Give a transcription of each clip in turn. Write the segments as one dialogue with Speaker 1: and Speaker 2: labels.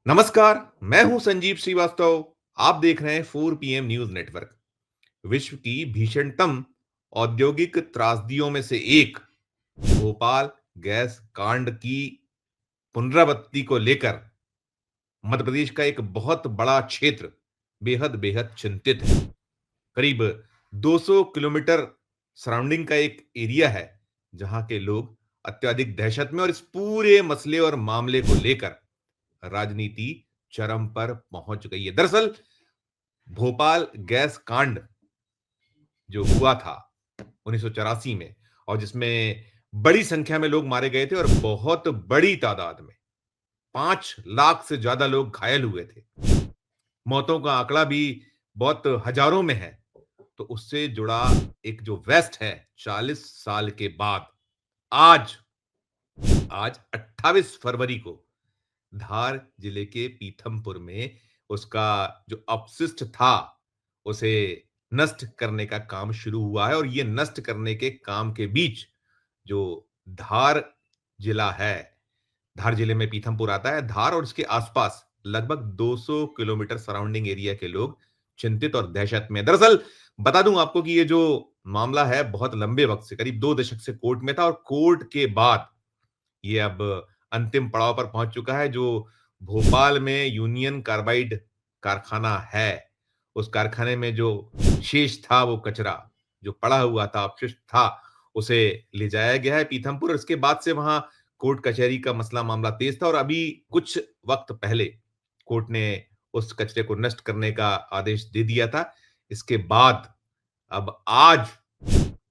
Speaker 1: नमस्कार, मैं हूं संजीव श्रीवास्तव। आप देख रहे हैं 4 पीएम न्यूज नेटवर्क। आप देख रहे हैं 4 पीएम न्यूज नेटवर्क। विश्व की भीषणतम औद्योगिक त्रासदियों में से एक भोपाल गैस कांड की पुनरावृत्ति को लेकर मध्य प्रदेश का एक बहुत बड़ा क्षेत्र बेहद बेहद चिंतित है। करीब 200 किलोमीटर सराउंडिंग का एक एरिया है जहां के लोग अत्यधिक दहशत में और इस पूरे मसले और मामले को लेकर राजनीति चरम पर पहुंच गई है। दरअसल भोपाल गैस कांड जो हुआ था 1984 में और जिसमें बड़ी संख्या में लोग मारे गए थे और बहुत बड़ी तादाद में 5 लाख से ज्यादा लोग घायल हुए थे। मौतों का आंकड़ा भी बहुत हजारों में है। तो उससे जुड़ा एक जो वेस्ट है 40 साल के बाद आज आज 28 फरवरी को धार जिले के पीथमपुर में उसका जो अपशिष्ट था उसे नष्ट करने का काम शुरू हुआ है और ये नष्ट करने के काम के बीच जो धार जिला है, धार जिले में पीथमपुर आता है। धार और इसके आसपास लगभग 200 किलोमीटर सराउंडिंग एरिया के लोग चिंतित और दहशत में। दरअसल बता दूं आपको कि ये जो मामला है बहुत लंबे वक्त से करीब 2 दशक से कोर्ट में था और कोर्ट के बाद ये अब अंतिम पड़ाव पर पहुंच चुका है। जो भोपाल में यूनियन कार्बाइड कारखाना है, उस कारखाने में जो शेष था वो कचरा जो पड़ा हुआ था, अपशिष्ट था, उसे ले जाया गया है पीथमपुर और इसके बाद से वहां कोर्ट कचहरी का मसला मामला तेज था और अभी कुछ वक्त पहले कोर्ट ने उस कचरे को नष्ट करने का आदेश दे दिया था। इसके बाद अब आज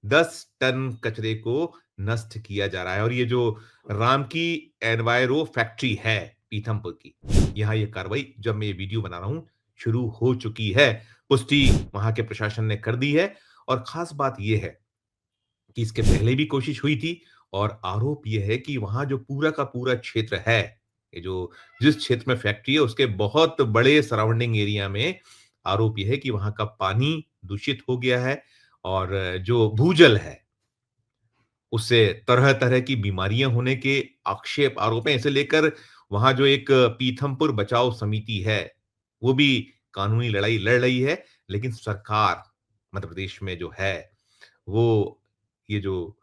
Speaker 1: 10 टन कचरे को नष्ट किया जा रहा है और ये जो रामकी एनवायरो फैक्ट्री है पीथमपुर की, यहाँ ये कार्रवाई जब मैं ये वीडियो बना रहा हूं शुरू हो चुकी है। पुष्टि वहां के प्रशासन ने कर दी है और खास बात यह है कि इसके पहले भी कोशिश हुई थी और आरोप यह है कि वहां जो पूरा का पूरा क्षेत्र है, ये जो जिस क्षेत्र में फैक्ट्री है उसके बहुत बड़े सराउंडिंग एरिया में आरोप यह है कि वहां का पानी दूषित हो गया है और जो भूजल है उससे तरह-तरह की बीमारियां होने के आक्षेप आरोप हैं। इसे लेकर वहां जो एक पीथमपुर बचाओ समिति है, वो भी कानूनी लड़ाई लड़ रही है। लेकिन सरकार मध्य प्रदेश में जो है, वो ये जो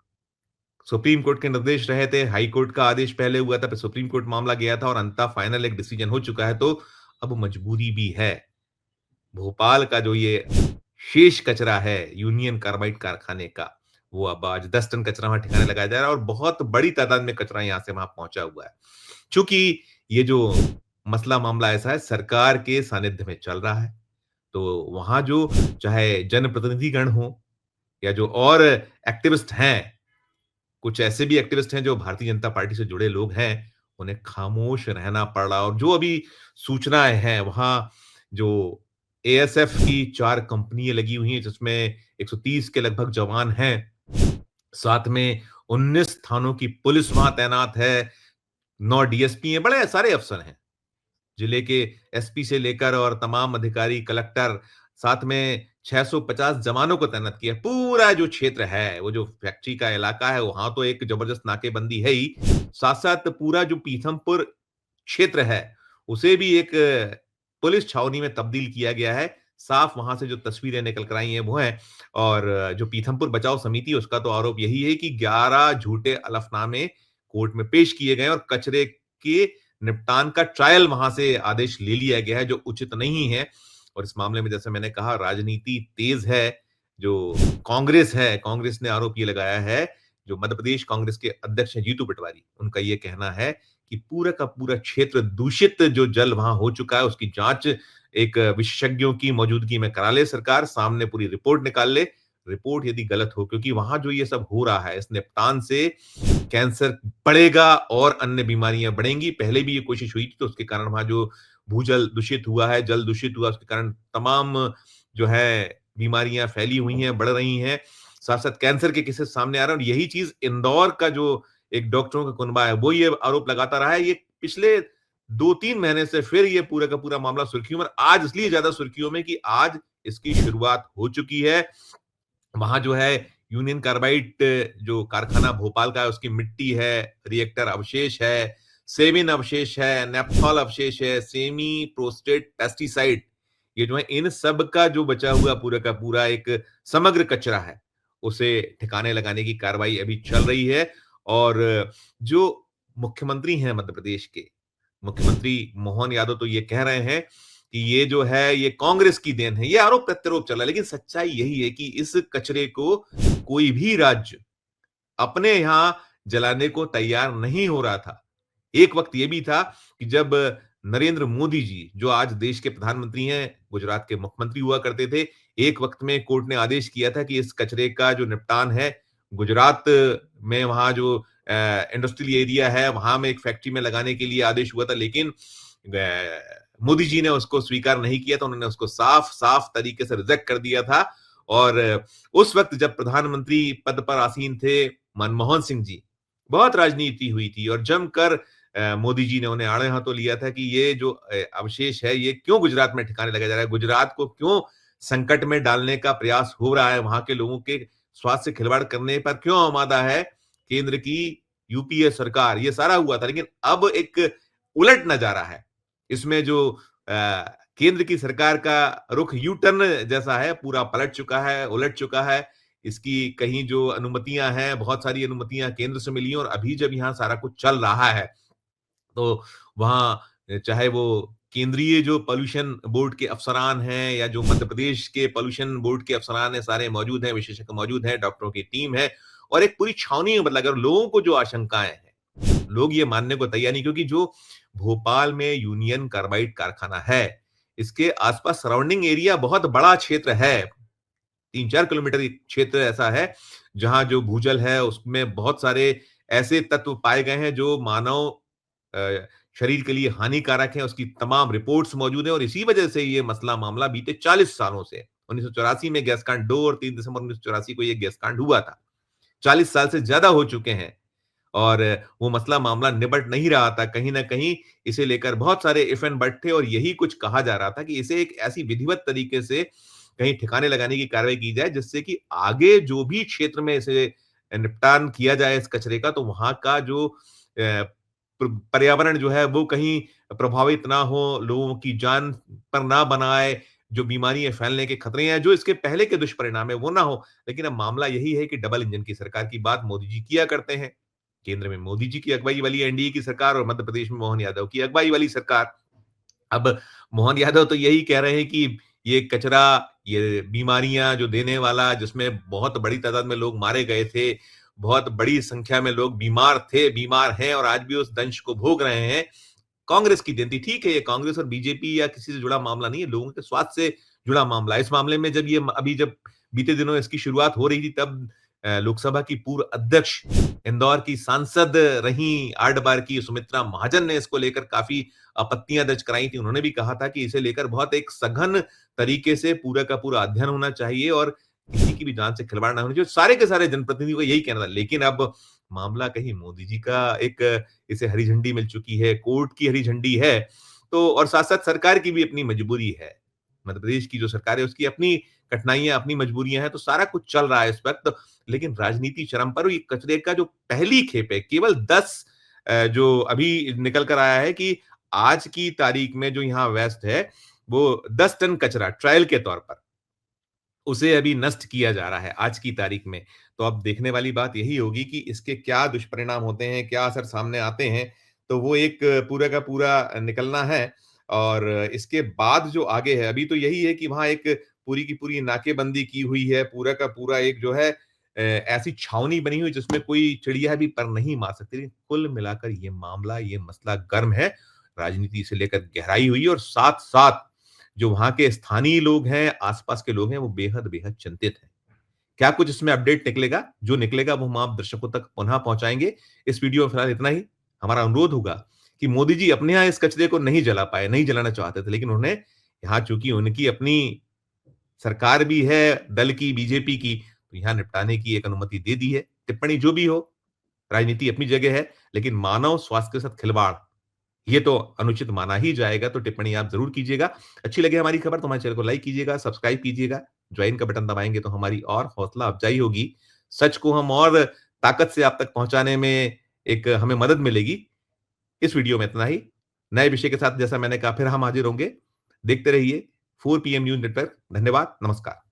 Speaker 1: सुप्रीम कोर्ट के निर्देश रहे थे, हाई कोर्ट का आदेश पहले हुआ था, फिर सुप्रीम कोर्ट मामला गया था और अंततः फाइनल एक डिसीजन हो चुका है, तो अब मजबूरी भी है। भोपाल का जो ये शेष कचरा है यूनियन कार्बाइड कारखाने का, वो अब आज 10 टन कचरा वहां ठिकाने लगाया जा रहा है और बहुत बड़ी तादाद में कचरा यहां से वहां पहुंचा हुआ है। चूंकि ये जो मसला मामला ऐसा है सरकार के सानिध्य में चल रहा है, तो वहां जो चाहे जनप्रतिनिधिगण हो या जो और एक्टिविस्ट हैं, कुछ ऐसे भी एक्टिविस्ट हैं जो भारतीय जनता पार्टी से जुड़े लोग हैं, उन्हें खामोश रहना पड़ रहा और जो अभी सूचनाएँ हैं वहाँ जो एएसएफ की 4 कंपनियाँ लगी हुई हैं जिसमें 130 के लगभग जवान हैं। साथ में 19 थानों की पुलिस वहाँ तैनात है, 9 डीएसपी हैं, बड़े सारे अफसर हैं। जिले के एसपी से लेकर और तमाम अधिकारी, कलेक्टर, साथ में 650 जवानों को तैनात किया। पूरा जो क्षेत्र है, वो जो फैक्ट्री का इलाका है, वहाँ तो एक जबरदस्त नाकेबंदी है ही। साथ-साथ पूरा जो पीथमपुर क्षेत्र है, उसे भी एक पुलिस छावनी में तब्दील किया गया है। साफ वहाँ से जो तस्वीरें निकल कर आई हैं, वो हैं और जो पीथमपुर बचाओ समिति है, उसका तो आरोप यही है कि 11 झूठे हलफनामे कोर्ट में पेश किए गए और कचरे के निपटान का ट्रायल वहां से आदेश ले लिया गया है जो उचित नहीं है और इस मामले में जैसे मैंने कहा राजनीति तेज है। जो कांग्रेस है, कांग्रेस ने आरोप ये लगाया है, जो मध्य प्रदेश कांग्रेस के अध्यक्ष हैं जीतू पटवारी, उनका ये कहना है कि पूरा का पूरा क्षेत्र दूषित जो जल वहां हो चुका है उसकी जांच एक विशेषज्ञों की मौजूदगी में करा ले सरकार, सामने पूरी रिपोर्ट निकाल ले। रिपोर्ट यदि गलत हो क्योंकि वहां जो ये सब हो रहा है इस निपटान से कैंसर बढ़ेगा और अन्य बीमारियां बढ़ेंगी। पहले भी ये कोशिश हुई थी तो उसके कारण वहाँ जो भूजल दूषित हुआ है, जल दूषित हुआ उसके कारण तमाम जो है बीमारियां फैली हुई हैं, बढ़ रही हैं। साथ-साथ कैंसर के केसेस सामने आ रहे हैं और यही चीज़ इंदौर का जो एक डॉक्टरों का कुनबा है, वो ये आरोप लगाता रहा है। ये पिछले 2-3 महीने से फिर ये पूरा का पूरा मामला सुर्खियों में आज इसलिए ज़्यादा सुर्खियों में कि आज इसकी शुरुआत हो चुकी है। वहाँ जो है यूनियन कार्बाइड जो कारखाना भोपाल का है उसकी मिट्टी है, रिएक्टर अवशेष है, सेमिन अवशेष है, नेप्थॉल अवशेष है, सेमी प्रोस्टेट पेस्टिसाइड, ये जो है इन सब का जो बचा हुआ पूरा का पूरा एक समग्र कचरा है, उसे ठिकाने लगाने की कार्रवाई अभी चल रही है। और जो मुख्यमंत्री हैं मध्य प्रदेश के, मुख्यमंत्री मोहन यादव तो ये कह रहे हैं कि ये जो है ये कांग्रेस की देन है। ये आरोप प्रत्यारोप चल रहा है, लेकिन सच्चाई यही है कि इस कचरे को कोई भी राज्य अपने यहां जलाने को तैयार नहीं हो रहा था। एक वक्त ये भी था कि जब नरेंद्र मोदी जी, जो आज देश के प्रधानमंत्री हैं, गुजरात के मुख्यमंत्री हुआ करते थे, एक वक्त में कोर्ट ने आदेश किया था कि इस कचरे का जो निपटान है, गुजरात में वहाँ जो इंडस्ट्रियल एरिया है, वहाँ में एक फैक्ट्री में लगाने के लिए आदेश हुआ था, लेकिन मोदी जी ने उसको स्वीकार नहीं किया, तो उन्होंने उसको साफ-साफ तरीके से रिजेक्ट कर दिया था। और उस वक्त जब प्रधानमंत्री पद पर आसीन थे मनमोहन सिंह जी, बहुत राजनीति हुई थी और जमकर मोदी जी ने उन्हें आड़े हाथों लिया था कि ये जो अवशेष है, ये क्यों गुजरात में ठिकाने लगाया जा रहा है? गुजरात को क्यों संकट में डालने का प्रयास हो रहा है? वहाँ के लोगों के स्वास्थ्य से खिलवाड़ करने पर क्यों आमादा है केंद्र की यूपीए सरकार? ये सारा हुआ था, लेकिन अब एक उलट नज़ारा है। इसमें जो केंद्र की सरकार का रुख यू टर्न जैसा है, पूरा पलट चुका है, उलट चुका है। इसकी कहीं जो अनुमतियाँ हैं, बहुत सारी अनुमतियाँ केंद्र से मिली हैं और अभी जब यहाँ सारा कुछ चल रहा है, तो वहाँ चाहे वो केंद्रीय जो पॉल्यूशन बोर्ड के अफ़सरान हैं या जो मध्य प्रदेश के पॉल्यूशन बोर्ड के अफ़सरान हैं, सारे मौजूद हैं, विशेषज्ञ मौजूद हैं, डॉक्टरों की टीम है और एक पूरी छावनी में बदला गया और लोगों को जो आशंकाएँ हैं, लोग ये मानने को तैयार नहीं, क्योंकि जो भोपाल में यूनियन कार्बाइड कारखाना है, इसके आस-पास सराउंडिंग एरिया बहुत बड़ा क्षेत्र है। 3-4 किलोमीटर एक क्षेत्र ऐसा है, जहाँ जो भूजल है, उसमें बहुत सारे ऐसे तत्व पाए गए हैं, जो मानव शरीर के लिए हानिकारक है, उसकी तमाम रिपोर्ट्स मौजूद हैं और इसी वजह से ये मसला मामला बीते 40 सालों से 1984 में गैस कांड 2 और 3 दिसंबर 1984 को ये गैस कांड हुआ था। 40 साल से ज़्यादा हो चुके हैं और वो मसला मामला निबट नहीं रहा था। कहीं न कहीं इसे लेकर बहुत सारे इफ एंड बट थे और यही कुछ कहा जा रहा था कि इसे एक ऐसी विधिवत तरीके से कहीं ठिकाने लगाने की कार्रवाई की जाए, जिससे कि आगे जो भी क्षेत्र में इसे निपटान किया जाए इस कचरे का, तो वहाँ का जो पर्यावरण जो है वो कहीं प्रभावित ना हो, लोगों की जान पर ना बनाए, जो बीमारियां फैलने के खतरे हैं, जो इसके पहले के दुष्परिणाम है वो ना हो। लेकिन अब मामला यही है कि डबल इंजन की सरकार की बात मोदी जी किया करते हैं। केंद्र में मोदी जी की अगुवाई वाली एनडीए की सरकार और मध्य प्रदेश में मोहन यादव की अगुवाई वाली सरकार। अब मोहन यादव तो यही कह रहे हैं कि ये कचरा, ये बीमारियां जो देने वाला, जिसमें बहुत बड़ी तादाद में लोग मारे गए थे, बहुत बड़ी संख्या में लोग बीमार थे, बीमार हैं और आज भी उस दंश को भोग रहे हैं, कांग्रेस की देन थी। ठीक है, ये कांग्रेस और बीजेपी या किसी से जुड़ा मामला नहीं है, लोगों के स्वास्थ्य से जुड़ा मामला है। इस मामले में जब बीते दिनों इसकी शुरुआत हो रही थी, तब लोकसभा की पूर्व अध्यक्ष, इंदौर की सांसद रहीं 8 बार की सुमित्रा महाजन ने इसको लेकर काफ़ी आपत्तियाँ दर्ज कराई थी। उन्होंने भी कहा था कि इसे लेकर बहुत एक सघन तरीके से पूरा का पूरा अध्ययन होना चाहिए और किसी की भी जान से खिलवाड़ ना होना चाहिए। सारे के सारे जनप्रतिनिधियों का यही कहना था। लेकिन अब मामला कहीं मोदी जी का एक इसे हरी झंडी मिल चुकी है, कोर्ट की हरी झंडी है, तो और साथ-साथ सरकार की भी अपनी मजबूरी है। मध्य प्रदेश की जो सरकार है, उसकी अपनी कठिनाइयाँ, अपनी मजबूरियाँ हैं, तो सारा कुछ चल रहा है इस वक़्त। लेकिन राजनीति चरम पर, ये कचरे का जो पहली खेप है, केवल 10 जो अभी निकल कर आया है कि आज की तारीख में जो यहाँ वेस्ट है, वो 10 टन कचरा ट्रायल के तौर पर उसे अभी नष्ट किया जा रहा है आज की तारीख में। तो अब देखने वाली बात यही होगी कि इसके क्या दुष्परिणाम होते हैं, क्या असर सामने आते हैं, तो वो एक पूरा का पूरा निकलना है। और इसके बाद जो आगे है, अभी तो यही है कि वहाँ एक पूरी की पूरी नाकेबंदी की हुई है, पूरा का पूरा एक जो है ऐसी छावनी बनी हुई है जिसमें कोई चिड़िया भी पर नहीं मार सकती। लेकिन कुल मिलाकर ये मामला, ये मसला गर्म है, राजनीति से लेकर गहराई हुई है और साथ-साथ जो वहाँ के स्थानीय लोग हैं, आस-पास के लोग हैं, वो बेहद-बेहद चिंतित हैं। क्या कुछ इसमें अपडेट निकलेगा? जो निकलेगा वो हम आप दर्शकों तक पुनः पहुँचाएँगे। इस वीडियो में फिलहाल इतना ही। हमारा अनुरोध होगा कि मोदी जी अपने यहाँ इस कचरे को नहीं जला पाए, नहीं जलाना चाहते थे, लेकिन उन्होंने यहाँ चूँकि उनकी अपनी सरकार भी है दल की, बीजेपी की, तो यहाँ निपटाने की एक अनुमति दे दी है। टिप्पणी जो भी हो, राजनीति अपनी जगह है, लेकिन मानव स्वास्थ्य के साथ खिलवाड़, ये तो अनुचित माना ही जाएगा, तो टिप्पणी आप ज़रूर कीजिएगा। अच्छी लगे हमारी खबर तो हमारे चैनल को लाइक कीजिएगा, सब्सक्राइब कीजिएगा, ज्वाइन का बटन दबाएँगे तो हमारी और हौसला अफ़ज़ाई होगी। सच को हम और ताकत से आप तक पहुँचाने में एक हमें मदद मिलेगी। इस वीडियो में इतना ही। नए विषय के साथ जैसा मैंने कहा फिर हम हाजिर होंगे। देखते रहिए 4 पीएम न्यूज़ नेटवर्क। धन्यवाद, नमस्कार।